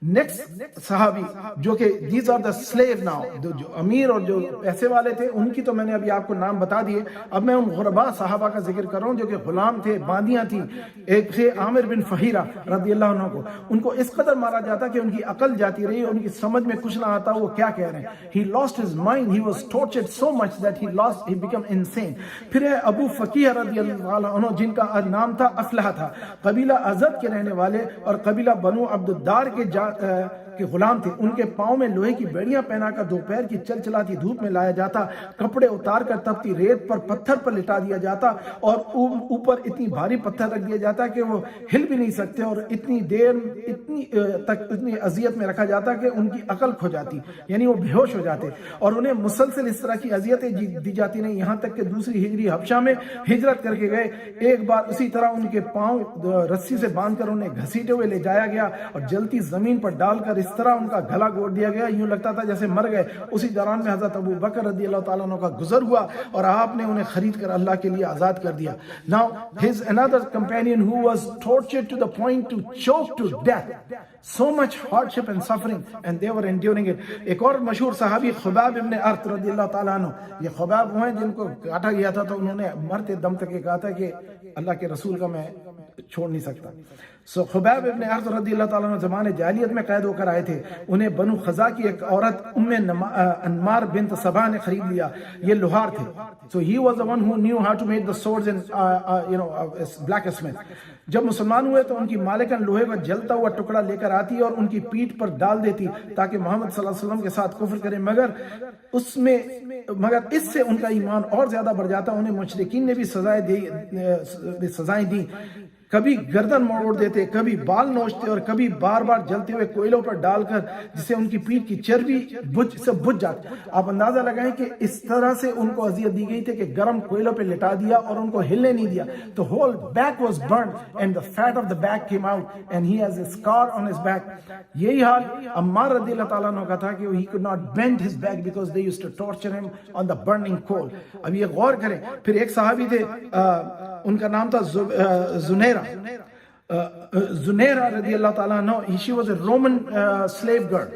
Next صحابی جو کہ these are the slave now, جو امیر اور جو پیسے والے تھے ان کی تو میں نے ابھی آپ کو نام بتا دیے. اب میں ان غرباء صحابہ کا ذکر کر رہا ہوں جو کہ غلام تھے، باندیاں تھیں. ایک تھے عامر بن فہیرہ رضی اللہ عنہ کو، ان کو اس قدر مارا جاتا کہ ان کی عقل جاتی رہی، ان کی سمجھ میں کچھ نہ آتا وہ کیا کہہ رہے ہیں. He lost his mind, he was tortured so much that he became insane. پھر ہے ابو فقیہ رضی اللہ عنہ جن کا نام تھا افلح تھا، قبیلہ ازد کے رہنے والے اور قبیلہ بنو عبد الدار کے غلام تھے. ان کے پاؤں میں لوہے کی بیڑیاں پہنا کر دوپہر کی چل چلاتی دھوپ میں لایا جاتا، کپڑے اتار کر تپتی ریت پر پتھر پر لٹا دیا جاتا اور اوپر اتنی بھاری پتھر رکھ دیا جاتا کہ وہ ہل بھی نہیں سکتے، اور اتنی دیر اتنی اذیت میں رکھا جاتا کہ ان کی عقل کھو جاتی، یعنی وہ بے ہوش ہو جاتے. اور انہیں مسلسل اس طرح کی اذیتیں دی جاتی نہیں، یہاں تک کہ دوسری ہجری حبشہ میں ہجرت کر کے گئے. ایک بار اسی طرح ان کے پاؤں رسی سے باندھ کر انہیں گھسیٹے ہوئے لے جایا گیا اور جلتی زمین پر ڈال کر اس طرح ان کا گلا گھونٹ دیا گیا، یوں لگتا تھا جیسے مر گئے. اسی دوران میں حضرت ابو بکر رضی اللہ تعالیٰ عنہ کا گزر ہوا اور آپ نے انہیں خرید کر اللہ کے لیے آزاد کر دیا. Now his another companion who was tortured to the point to choke to death, so much hardship and suffering and they were enduring it. ایک اور مشہور صحابی خباب ابن ارت رضی اللہ تعالیٰ عنہ، یہ خباب وہ ہیں جن کو کاٹا گیا تھا تو انہوں نے مرتے دم تک یہ کہا تھا کہ اللہ کے رسول کا میں چھوڑ نہیں سکتا. سو خباب ابن ارت رضی اللہ تعالیٰ عنہ زمانے جاہلیت میں قید ہو کر آئے تھے. انہیں بنو خزا کی ایک عورت ام انمار بنت سبا نے خرید لیا. یہ لوہار تھے. So he was the one who knew how to make the swords and blacksmith. جب مسلمان ہوئے تو ان کی مالکن لوہے کا جلتا ہوا ٹکڑا لے کر آتی اور ان کی پیٹھ پر ڈال دیتی تاکہ محمد صلی اللہ علیہ وسلم کے ساتھ کفر کریں، مگر اس سے ان کا ایمان اور زیادہ بڑھ جاتا. انہیں مشرکین نے بھی سزائیں دی، کبھی گردن موڑ دیتے، کبھی بال نوچتے اور کبھی بار بار جلتے ہوئے کوئلوں پر ڈال کر جس سے ان کی پیٹھ کی چربی بجھ جاتی. آپ اندازہ لگائیں کہ اس طرح سے ان کو اذیت دی گئی تھی کہ گرم کوئلوں پہ لٹا دیا اور ان کو ہلنے نہیں دیا. تو whole back was burnt and the fat of the back came out and he has a scar on his back. یہی حال عمار رضی اللہ تعالیٰ عنہ کا تھا کہ he could not bend his back because they used to torture him on the burning coal. اب یہ غور کریں. پھر ایک صحابی تھے، ان کا نام تھا زنیرہ رضی اللہ تعالیٰ عنہ. She was a Roman slave girl.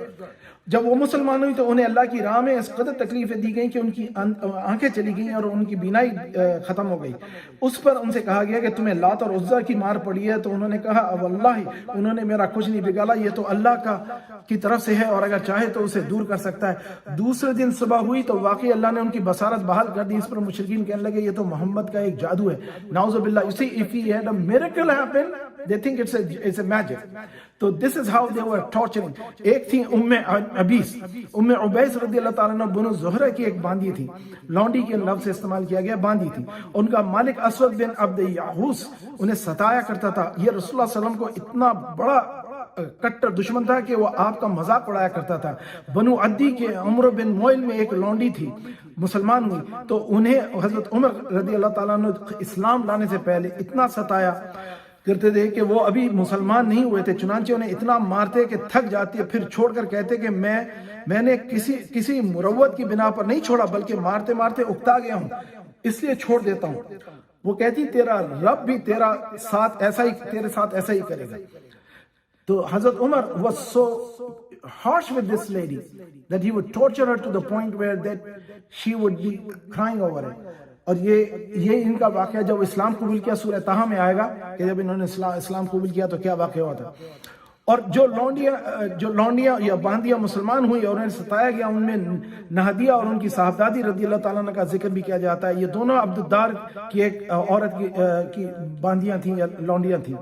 جب وہ مسلمان ہوئی تو انہیں اللہ کی راہ میں اس قدر تکلیفیں دی گئیں کہ ان کی آنکھیں چلی گئیں اور ان کی بینائی ختم ہو گئی. اس پر ان سے کہا گیا کہ تمہیں لات اور عزا کی مار پڑی ہے، تو انہوں نے کہا واللہ انہوں نے میرا کچھ نہیں بگاڑا، یہ تو اللہ کی طرف سے ہے اور اگر چاہے تو اسے دور کر سکتا ہے. دوسرے دن صبح ہوئی تو واقعی اللہ نے ان کی بصارت بحال کر دی. اس پر مشرکین کہنے لگے یہ تو محمد کا ایک جادو ہے، نعوذ باللہ. You see, if he had a miracle happen, they think it's a magic. تو this is how they were torturing. ایک تھی ام عبیس رضی اللہ تعالیٰ عنہ بنو زہرہ کی ایک باندی تھی. لونڈی کے لفظ سے استعمال کیا گیا، باندی تھی. ان کا مالک اسود بن عبد یعوس انہیں ستایا کرتا تھا. یہ رسول اللہ صلی اللہ علیہ وسلم کو اتنا بڑا کٹر دشمن تھا کہ وہ آپ کا مذاق اڑایا کرتا تھا. بنو عدی کے عمر بن موئل میں ایک لونڈی تھی، مسلمان ہوئی تو انہیں حضرت عمر رضی اللہ تعالیٰ عنہ اسلام لانے سے پہلے اتنا ستایا کرتے تھے کہ وہ ابھی مسلمان نہیں ہوئے تھے. چنانچہ انہیں اتنا مارتے کہ تھک جاتی ہے، پھر چھوڑ کر کہتے کہ میں نے کسی مروت کی بنا پر نہیں چھوڑا بلکہ مارتے مارتے اکتا گیا ہوں، اس لیے چھوڑ دیتا ہوں. وہ کہتی تیرا رب بھی تیرے ساتھ ایسا ہی کرے گا. تو حضرت عمر was so harsh with this lady that he would torture her to the point where that she would be crying over it. اور یہ ان کا واقعہ جب اسلام قبول کیا سورہ طٰہٰ میں آئے گا کہ جب انہوں نے اسلام قبول کیا تو کیا واقعہ ہوا تھا. اور جو لونڈیاں یا باندیاں مسلمان ہوئی اور انہیں ستایا گیا، ان میں نہدیہ اور ان کی صاحبزادی رضی اللہ تعالیٰ عنہ کا ذکر بھی کیا جاتا ہے. یہ دونوں عبدالدار کی ایک عورت کی باندیاں تھیں یا لونڈیاں تھیں.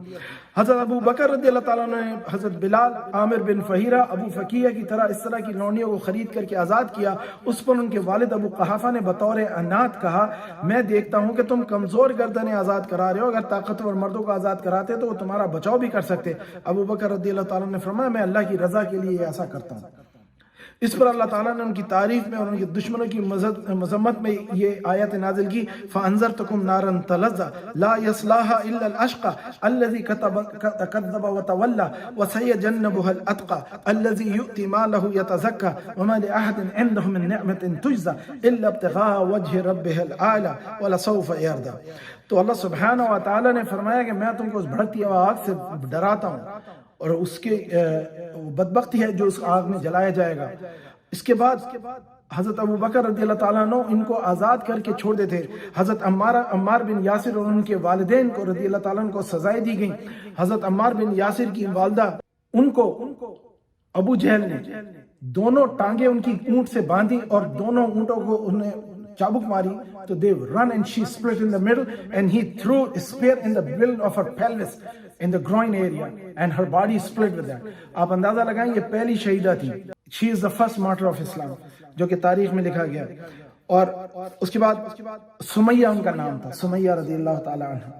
حضرت ابو بکر رضی اللہ تعالیٰ عنہ نے حضرت بلال، عامر بن فہیرہ، ابو فقیہ کی اس طرح کی لونڈیوں کو خرید کر کے آزاد کیا. اس پر ان کے والد ابو قحافہ نے بطور انات کہا میں دیکھتا ہوں کہ تم کمزور گردنیں آزاد کرا رہے ہو، اگر طاقتور مردوں کو آزاد کراتے تو وہ تمہارا بچاؤ بھی کر سکتے. ابو بکر رضی اللہ تعالیٰ نے فرمایا میں اللہ کی رضا کے لیے ایسا کرتا ہوں. اس پر اللہ تعالیٰ نے ان کی تعریف میں اور ان کے دشمنوں کی مذمت میں یہ آیت نازل کی فَأَنذَرْتُكُمْ نَارًا تَلَظَّىٰ لَا يَصْلَاهَا إِلَّا الْأَشْقَى الَّذِي كَذَّبَ وَتَوَلَّىٰ وَسَيَجَنَّبُهَا الْأَتْقَى الَّذِي يُؤْتِي مَالَهُ يَتَزَكَّىٰ وَمَا لِأَحَدٍ عِندَهُ مِن نِّعْمَةٍ تُجْزَىٰ إِلَّا ابْتِغَاءَ وَجْهِ رَبِّهِ الْأَعْلَىٰ وَلَسَوْفَ يَرْضَىٰ. تو اللہ سبحانہ و تعالیٰ نے فرمایا کہ میں تم کو اس بھڑکتی آگ سے ڈراتا ہوں اور اس کے بدبختی ہے جو اس آگ میں جلایا جائے گا. اس کے بعد حضرت ابو بکر رضی اللہ تعالیٰ عنہ ان کو آزاد کر کے چھوڑ دیتے. حضرت عمار بن یاسر اور ان کے والدین کو رضی اللہ تعالیٰ عنہ کو سزائیں دی گئیں. حضرت عمار بن یاسر کی والدہ ان کو ابو جہل نے دونوں ٹانگیں ان کی اونٹ سے باندھی اور دونوں اونٹوں کو انہیں چابک ماری. تو they run and she split in the middle and he threw a spear in the middle of her pelvis in the groin area and her body split with that. آپ اندازہ لگائیں یہ پہلی شہیدہ تھی. She is the first martyr of Islam جو کہ تاریخ میں لکھا گیا. اور اس کے بعد سمیہ ان کا نام تھا, سمیہ رضی اللہ تعالی عنہ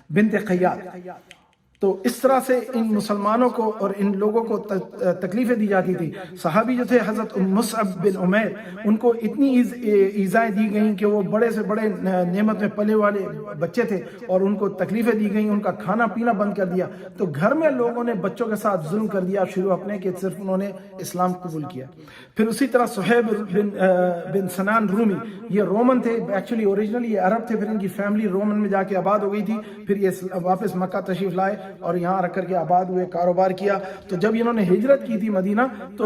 بنت قیاد. تو اس طرح سے ان مسلمانوں کو اور ان لوگوں کو تکلیفیں دی جاتی تھی. صحابی جو تھے حضرت مصعب بن عمیر, ان کو اتنی ایذائیں دی گئیں کہ وہ بڑے سے بڑے نعمت میں پلے والے بچے تھے اور ان کو تکلیفیں دی گئیں, ان کا کھانا پینا بند کر دیا. تو گھر میں لوگوں نے بچوں کے ساتھ ظلم کر دیا شروع اپنے کہ صرف انہوں نے اسلام قبول کیا. پھر اسی طرح صہیب بن سنان رومی, یہ رومن تھے, ایکچولی اوریجنلی یہ عرب تھے, پھر ان کی فیملی رومن میں جا کے آباد ہو گئی تھی, پھر یہ واپس مکہ تشریف لائے اور یہاں رکھ کر کے آباد ہوئے, کاروبار کیا. تو جب انہوں نے ہجرت کی تھی مدینہ تو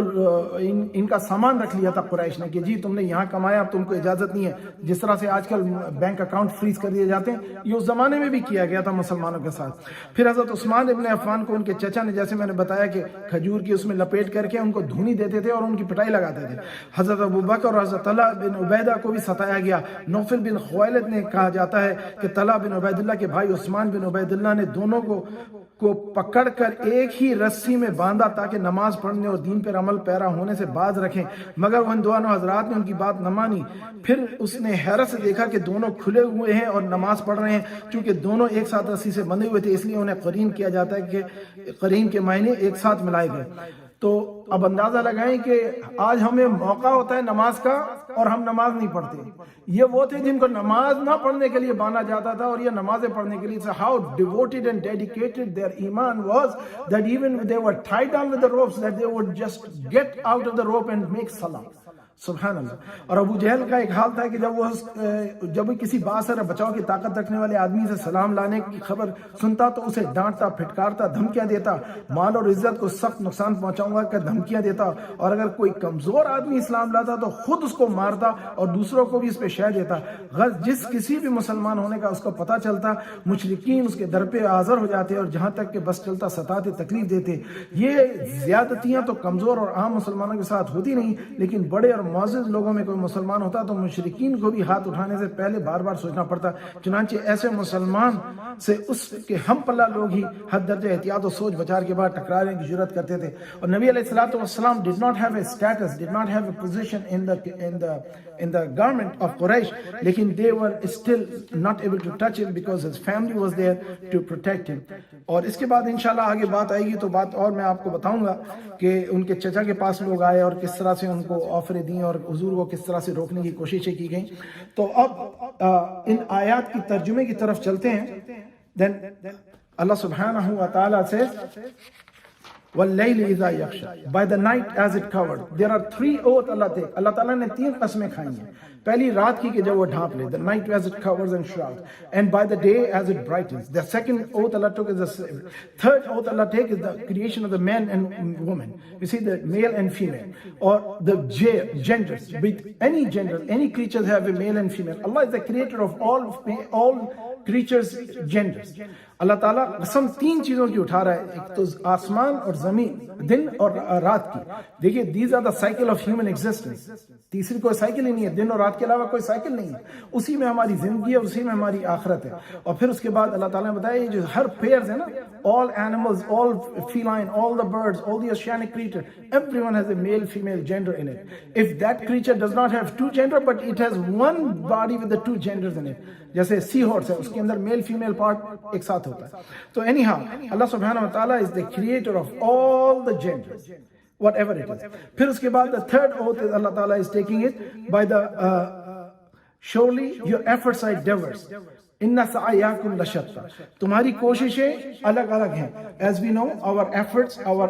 ان کا سامان رکھ لیا تھا قریش نے کہ جی تم نے یہاں کمایا, اب تم کو اجازت نہیں ہے. جس طرح سے آج کل بینک اکاؤنٹ فریز کر دیے جاتے ہیں, یہ اس زمانے میں بھی کیا گیا تھا مسلمانوں کے ساتھ. پھر حضرت عثمان ابن عفان کو ان کے چچا نے, جیسے میں نے بتایا کہ کھجور کی اس میں لپیٹ کر کے ان کو دھونی دیتے تھے اور ان کی پٹائی لگاتے تھے. حضرت ابوبکر اور حضرت طلحہ بن عبیدہ کو بھی ستایا گیا. نوفل بن خویلد نے کہا جاتا ہے کہ طلحہ بن عبید اللہ کے بھائی عثمان بن عبید اللہ نے دونوں کو پکڑ کر ایک ہی رسی میں باندھا تاکہ نماز پڑھنے اور دین پر عمل پیرا ہونے سے باز رکھیں, مگر وہ ان دونوں حضرات نے ان کی بات نہ مانی. پھر اس نے حیرت سے دیکھا کہ دونوں کھلے ہوئے ہیں اور نماز پڑھ رہے ہیں. چونکہ دونوں ایک ساتھ رسی سے بندھے ہوئے تھے اس لیے انہیں قرین کیا جاتا ہے کہ قرین کے معنی ایک ساتھ ملائے گئے. تو اب اندازہ لگائیں کہ آج ہمیں موقع ہوتا ہے نماز کا اور ہم نماز نہیں پڑھتے. یہ وہ تھے جن کو نماز نہ پڑھنے کے لیے باندھا جاتا تھا اور یہ نمازیں پڑھنے کے لیے. So how devoted and dedicated their iman was that even they were tied down with the ropes that they would just get out of the rope and make salah. سبحان اللہ. اور ابو جہل کا ایک حال تھا کہ جب وہ کسی بااثر بچاؤ کی طاقت رکھنے والے آدمی سے سلام لانے کی خبر سنتا تو اسے ڈانٹتا, پھٹکارتا, دھمکیاں دیتا, مال اور عزت کو سخت نقصان پہنچاؤں گا کہ دھمکیاں دیتا. اور اگر کوئی کمزور آدمی اسلام لاتا تو خود اس کو مارتا اور دوسروں کو بھی اس پہ شہ دیتا. جس کسی بھی مسلمان ہونے کا اس کو پتہ چلتا, مشرکین اس کے در پہ حاضر ہو جاتے اور جہاں تک کہ بس چلتا ستاتے, تکلیف دیتے. یہ زیادتیاں تو کمزور اور عام مسلمانوں کے ساتھ ہوتی نہیں, لیکن بڑے اور معزز لوگوں میں کوئی مسلمان ہوتا تو مشرکین کو بھی ہاتھ اٹھانے سے پہلے بار بار سوچنا پڑتا. چنانچہ ایسے مسلمان سے اس کے ہم پلہ لوگ ہی حد درجہ احتیاط و سوچ بچار کے بعد ٹکرانے کی جرات کرتے تھے. اور نبی علیہ الصلوۃ والسلام did not have a status, did not have a position in the government of Quraysh, لیکن they were still not able to touch him because his family was there to protect him. اور اس کے بعد انشاءاللہ آگے بات آئے گی تو بات اور میں آپ کو بتاؤں گا کہ ان کے چچا کے پاس لوگ آئے اور کس طرح سے ان کو آفریں دیں اور حضور کو کس طرح سے روکنے کی کوششیں کی گئیں. تو اب ان آیات کی ترجمے کی طرف چلتے ہیں. Then Allah subhanahu wa ta'ala says وَاللَّيْلِ إِذَا يَغْشَى, by the night as it covered. There are three oath Allah take. اللہ تعالیٰ نے 3 قسمیں کھائی ہیں. پہلی رات کی کہ جب وہ ڈھانپ لے, the night as it covers and shrouds, and by the day as it brightens. The second oath Allah took is the third oath Allah take is the creation of the man and woman. You see, the male and female, or the genders. With any gender, any creatures have a male and female. Allah is the creator of all creatures genders. اللہ تعالیٰ قسم 3 چیزوں کی اٹھا رہا ہے, ایک تو آسمان اور زمین, دن اور رات کی. دیکھیے these are the cycle of human existence. تیسری کوئی سائیکل ہی نہیں ہے, دن اور رات کے علاوہ کوئی سائیکل نہیں ہے. اسی میں ہماری زندگی ہے, اسی میں ہماری آخرت ہے. اور پھر اس کے بعد اللہ تعالیٰ نے بتایا یہ جو ہر پیئرز ہے نا, all animals, all feline, all the birds, all the oceanic creatures, everyone has a male female gender in it. If that creature does not have 2 gender but it has one body with the 2 genders in it, جیسے سی horse ہے, اس کے اندر male female part ایک ساتھ ہوتا ہے. تو any how اللہ سبحانہ و تعالیٰ is the creator of all the genders whatever it is. پھر اس کے بعد the third oath is Allah Ta'ala is taking it by the surely your efforts are diverse. Inna sa'yakum lashatta. تمہاری کوششیں الگ الگ ہیں. As we know, our efforts, our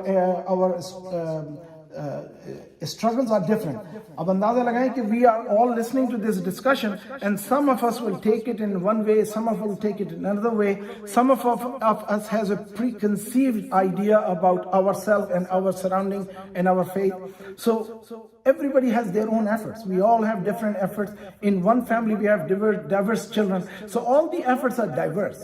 struggles are different. اب اندازہ لگائیں کہ we are all listening to this discussion and some of us will take it in one way, some of us will take it in another way. Some of us has a preconceived idea about ourselves and our surrounding and our faith. So everybody has their own efforts. We all have different efforts. In one family we have diverse children. So all the efforts are diverse.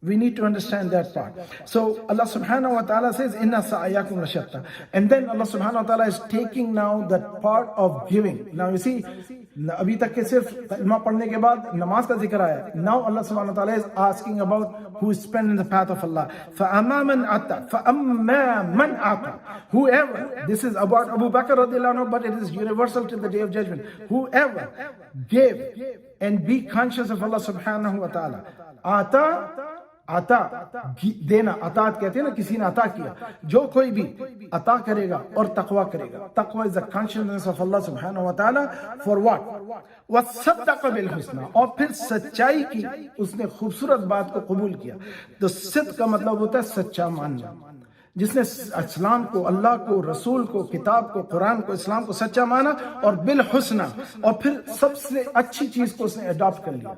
We need to understand that part. So Allah subhanahu wa ta'ala says, Inna sa'ayakum lashatta. And then Allah subhanahu wa ta'ala is taking now that part of giving. Now you see, abhi tak ke sirf kalma padhne ke baad namaz ka zikr aaya. Now Allah subhanahu wa ta'ala is asking about who is spent in the path of Allah. فَأَمَّا مَنْ أَعْطَى. Whoever, this is about Abu Bakr radiallahu anhu, but it is universal till the day of judgment. Whoever gave and be conscious of Allah subhanahu wa ta'ala. عطا دینا, عطات کہتے ہیں نا, کسی نے عطا کیا. جو کوئی بھی عطا کرے گا اور تقوی کرے گا. تقوی is the consciousness of Allah subhanahu wa ta'ala. For what? وَصَدَّقَ بِالْحُسْنَى. اور پھر سچائی کی, اس نے خوبصورت بات کو قبول کیا. تو صدق کا مطلب ہوتا ہے سچا ماننا. جس نے اسلام کو, اللہ کو, رسول کو, کتاب کو, قرآن کو, اسلام کو سچا مانا, اور بالحسنى, اور پھر سب سے اچھی چیز کو اس نے اڈاپٹ کر لیا.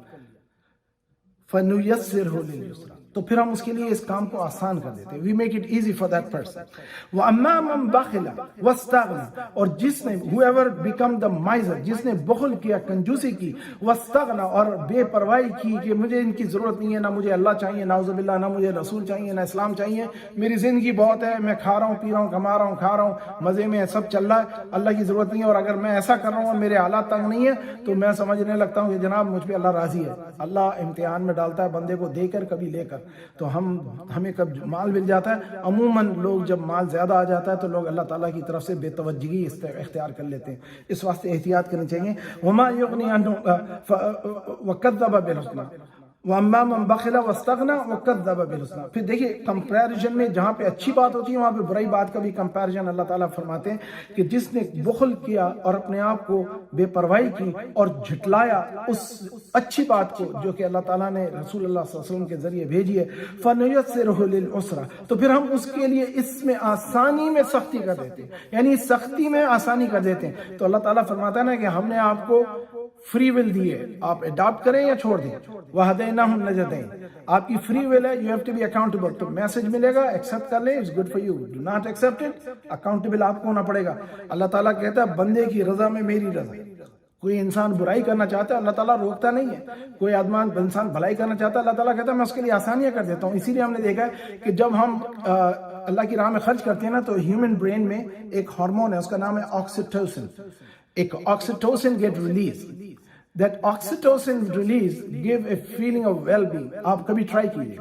فَنُيَسِّرْهُ لِلْيُسْرَى. تو پھر ہم اس کے لیے اس کام کو آسان کر دیتے ہیں. We make it easy for that person. وَأَمَّا مَنْ بَخِلَ وَاسْتَغْنَى. اور جس نے, whoever become the miser, جس نے بخل کیا, کنجوسی کی, وَاسْتَغْنَى, اور بے پرواہی کی کہ مجھے ان کی ضرورت نہیں ہے, نہ مجھے اللہ چاہیے, نعوذ باللہ, نہ مجھے رسول چاہیے, نہ اسلام چاہیے, میری زندگی بہت ہے, میں کھا رہا ہوں, پی رہا ہوں, کما رہا ہوں, کھا رہا ہوں, مزے میں سب چل رہا ہے, اللہ کی ضرورت نہیں ہے, اور اگر میں ایسا کر رہا ہوں اور میرے حالات تنگ نہیں ہے تو میں سمجھنے لگتا ہوں کہ جناب مجھ پہ اللہ راضی ہے. اللہ امتحان میں ڈالتا ہے بندے کو, دے کر کبھی لے کر. تو ہمیں کب مال مل جاتا ہے, عموماً لوگ جب مال زیادہ آ جاتا ہے تو لوگ اللہ تعالیٰ کی طرف سے بے توجہی اختیار کر لیتے ہیں. اس واسطے احتیاط کرنی چاہیے. وما یغنی عنہ وکذب بالحسنى. وَأَمَّا مَنْ بَخِلَ وَاسْتَغْنَى وَكَذَّبَ بِالْحُسْنَى. پھر دیکھیں کمپیریزن میں جہاں پہ اچھی بات ہوتی ہے وہاں پہ برائی بات کا بھی کمپیریزن اللہ تعالیٰ فرماتے ہیں کہ جس نے بخل کیا اور اپنے آپ کو بے پرواہی کی اور جھٹلایا اس اچھی بات کو جو کہ اللہ تعالیٰ نے رسول اللہ صلی اللہ علیہ وسلم کے ذریعے بھیجی ہے, فَنُيَسِّرْهُ لِلْعُسْرَى. تو پھر ہم اس کے لیے اس میں آسانی میں سختی کر دیتے ہیں, یعنی سختی میں آسانی کر دیتے ہیں. تو اللہ تعالیٰ فرماتا ہے نا کہ ہم نے آپ کو فری ول دی ہے, آپ اڈاپٹ کریں یا چھوڑ دیں. وَهَدَيْنَاهُ النَّجْدَيْنِ. آپ کی فری ول ہے, you have to be accountable. تو میسج ملے گا, ایکسپٹ کر لیں, it's good for you. Do not accept it, accountable آپ کو ہونا پڑے گا. اللہ تعالیٰ کہتا ہے بندے کی رضا میں میری رضا. کوئی انسان برائی کرنا چاہتا ہے اللہ تعالیٰ روکتا نہیں ہے. کوئی انسان بھلائی کرنا چاہتا ہے اللہ تعالیٰ کہتا ہے میں اس کے لیے آسانیاں کر دیتا ہوں. اسی لیے ہم نے دیکھا ہے کہ جب ہم اللہ کی راہ میں خرچ کرتے ہیں نا تو ہیومن برین میں ایک ہارمون ہے, اس کا نام ہے آکسیٹوسن. ایک oxytocin get release. That oxytocin release give a feeling of well-being. آپ کبھی ٹرائی کیجیے,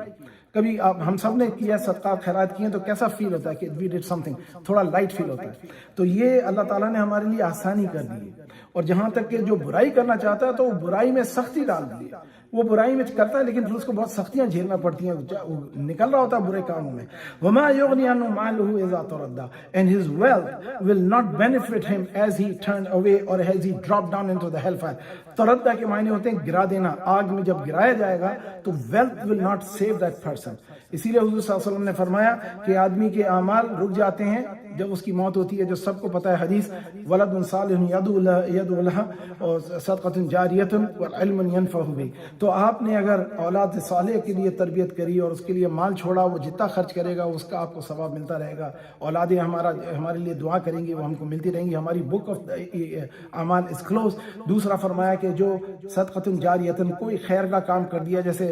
کبھی ہم سب نے کیا صدقہ خیرات کیے تو کیسا فیل ہوتا ہے کہ we did something, تھوڑا لائٹ فیل ہوتا ہے. تو یہ اللہ تعالیٰ نے ہمارے لیے آسانی کر دی ہے. اور جہاں تک کہ جو برائی کرنا چاہتا ہے تو وہ برائی میں سختی ڈال دی ہے. وہ برائی میں کرتا ہے لیکن پھر اس کو بہت سختیاں جھیلنا پڑتی ہیں, وہ نکل رہا ہوتا ہے برے کاموں میں. وَمَا يُغْنِي عَنْهُ مَالُهُ إِذَا تَرَدَّى. And his wealth will not benefit him as he turned away or as he dropped down into the hellfire. تردہ کے معنی ہوتے ہیں گرا دینا. آگ میں جب گرایا جائے گا تو wealth will not save that person. اسی لیے حضور صلی اللہ علیہ وسلم نے فرمایا کہ آدمی کے اعمال رک جاتے ہیں جب اس کی موت ہوتی ہے, جو سب کو پتہ ہے حدیث, ولد صالح يدعو له اور صدقۃ جاریۃ وعلم ينفع به. تو آپ نے اگر اولاد صالح کے لیے تربیت کری اور اس کے لیے مال چھوڑا, وہ جتنا خرچ کرے گا اس کا آپ کو ثواب ملتا رہے گا. اولادیں ہمارے لیے دعا کریں گی, وہ ہم کو ملتی رہیں گی. ہماری بک آف اعمال از کلوز. دوسرا فرمایا کہ جو صدقۃ جاریۃ, کوئی خیر کا کام کر دیا, جیسے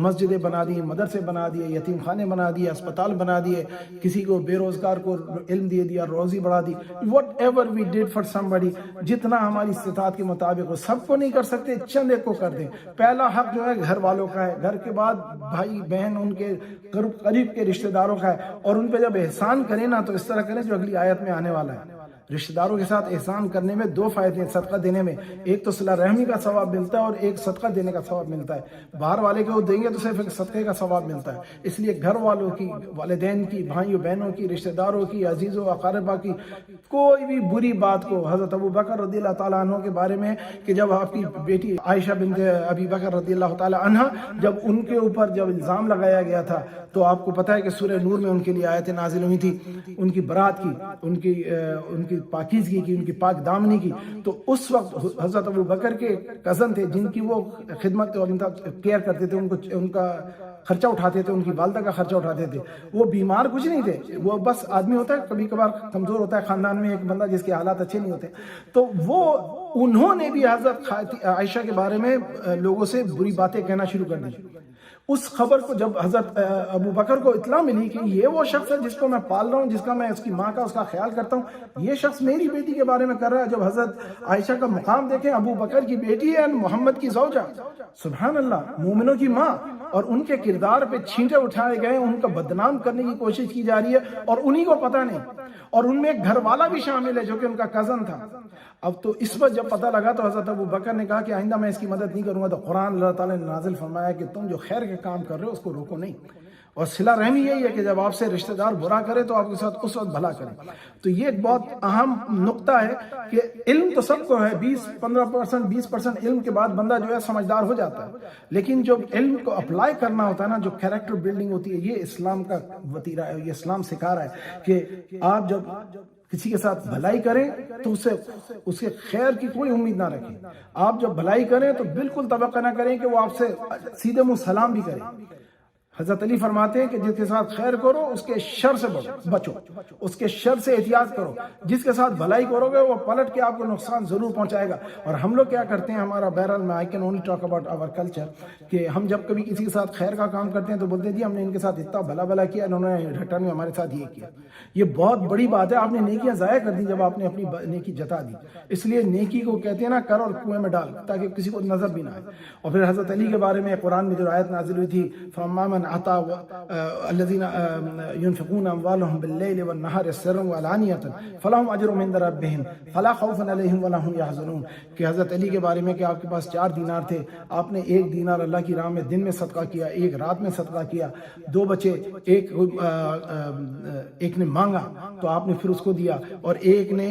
مسجدیں بنا دی, مدرسے بنا دیے, یتیم خانے بنا دیے, اسپتال بنا دیے, کسی کو بے روزگار کو علم دے دیا, روزی بڑھا دی. Whatever we did for somebody, جتنا ہماری استطاعت کے مطابق ہو. سب کو نہیں کر سکتے, چند ایک کو کر دیں. پہلا حق جو ہے گھر والوں کا ہے, گھر کے بعد بھائی بہن, ان کے قریب کے رشتہ داروں کا ہے. اور ان پہ جب احسان کریں نا تو اس طرح کریں جو اگلی آیت میں آنے والا ہے. رشتہ داروں کے ساتھ احسان کرنے میں دو فائدے ہیں صدقہ دینے میں. ایک تو صلہ رحمی کا ثواب ملتا ہے اور ایک صدقہ دینے کا ثواب ملتا ہے. باہر والے کو دیں گے تو صرف صدقے کا ثواب ملتا ہے. اس لیے گھر والوں کی, والدین کی, بھائیوں بہنوں کی, رشتہ داروں کی, عزیز و اقاربہ کی کوئی بھی بری بات کو حضرت ابو بکر رضی اللہ تعالیٰ عنہ کے بارے میں کہ جب آپ کی بیٹی عائشہ بنت ابی بکر رضی اللہ تعالیٰ عنہ جب ان کے اوپر جب الزام لگایا گیا تھا تو آپ کو پتہ ہے کہ سورہ نور میں ان کے لیے آیتیں نازل ہوئی تھی ان کی برات کی، ان کی پاکیزگی کی، ان کی پاک دامنی کی. تو اس وقت حضرت ابو بکر کے کزن تھے جن کی وہ خدمت اور کیئر کرتے تھے، ان کا خرچہ اٹھاتے تھے، ان کی والدہ کا خرچہ اٹھاتے تھے. وہ بیمار کچھ نہیں تھے، وہ بس آدمی ہوتا ہے کبھی کبھار کمزور ہوتا ہے خاندان میں ایک بندہ جس کے حالات اچھے نہیں ہوتے. تو انہوں نے بھی حضرت عائشہ کے بارے میں لوگوں سے بری باتیں کہنا شروع کر دی. اس خبر کو جب حضرت ابو بکر کو اطلاع ملی کہ یہ وہ شخص ہے جس کو میں پال رہا ہوں، جس کا میں اس کی ماں کا اس کا خیال کرتا ہوں، یہ شخص میری بیٹی کے بارے میں کر رہا ہے. جب حضرت عائشہ کا مقام دیکھیں، ابو بکر کی بیٹی ہے، محمد کی زوجہ، سبحان اللہ، مومنوں کی ماں، اور ان کے کردار پہ چھینٹے اٹھائے گئے، ان کا بدنام کرنے کی کوشش کی جا رہی ہے اور انہی کو پتہ نہیں. اور ان میں ایک گھر والا بھی شامل ہے جو کہ ان کا کزن تھا. اب تو اس وقت جب پتہ لگا تو حضرت ابو بکر نے کہا کہ آئندہ میں اس کی مدد نہیں کروں گا. تو قرآن اللہ تعالیٰ نے نازل فرمایا کہ تم جو خیر کے کام کر رہے ہو اس کو روکو نہیں. اور صلہ رحمی یہی ہے کہ جب آپ سے رشتہ دار برا کرے تو آپ کے ساتھ اس وقت بھلا کریں. تو یہ ایک بہت اہم نقطہ ہے کہ علم تو سب کو ہے، 15% 20% علم کے بعد بندہ جو ہے سمجھدار ہو جاتا ہے، لیکن جو علم کو اپلائی کرنا ہوتا ہے نا، جو کیریکٹر بلڈنگ ہوتی ہے، یہ اسلام کا وتیرہ ہے، یہ اسلام سکھا رہا ہے کہ آپ جب کسی کے ساتھ بھلائی کریں تو اس کے خیر کی کوئی امید نہ رکھیں. آپ جب بھلائی کریں تو بالکل توقع نہ کریں کہ وہ آپ سے سیدھے منہ سلام بھی کریں. حضرت علی فرماتے ہیں کہ جس کے ساتھ خیر کرو اس کے شر سے بچو، اس کے شر سے احتیاط کرو. جس کے ساتھ بھلائی کرو گے وہ پلٹ کے آپ کو نقصان ضرور پہنچائے گا. اور ہم لوگ کیا کرتے ہیں، ہمارا بہرحال میں I can only talk about our culture, کہ ہم جب کبھی کسی کے ساتھ خیر کا کام کرتے ہیں تو بولتے ہیں جی ہم نے ان کے ساتھ اتنا بھلا کیا، انہوں نے ریٹرن میں ہمارے ساتھ یہ کیا. یہ بہت بڑی بات ہے، آپ نے نیکیاں ضائع کر دی جب آپ نے اپنی نیکی جتا دی. اس لیے نیکی کو کہتے ہیں نا کر اور کنویں میں ڈال، تاکہ کسی کو نظر بھی نہ آئے. اور پھر حضرت علی کے بارے میں قرآن میں جو آیت نازل ہوئی تھی، فَأَمَّا مَنْ أَعْطَىٰ الذين ينفقون اموالهم بالليل والنهار سرا وعلانية فلهم اجر عند ربهم فلا خوف عليهم ولا هم يحزنون. کہ حضرت علی کے بارے میں کہ آپ کے پاس 4 دینار تھے، آپ نے 1 دینار اللہ کی راہ میں دن میں صدقہ کیا، 1 رات میں صدقہ کیا، 2 بچے، ایک نے مانگا تو آپ نے پھر اس کو دیا، اور ایک نے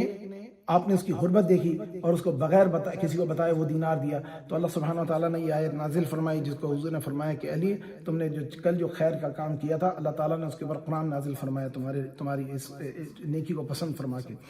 آپ نے اس کی غربت دیکھی اور اس کو بغیر کسی کو بتائے وہ دینار دیا. تو اللہ سبحانہ وتعالیٰ نے یہ آیت نازل فرمائی جس کو حضور نے فرمایا کہ علی تم نے کل جو خیر کا کام کیا تھا، اللہ تعالیٰ نے اس کے اوپر قرآن نازل فرمایا تمہاری اس نیکی کو پسند فرما کے.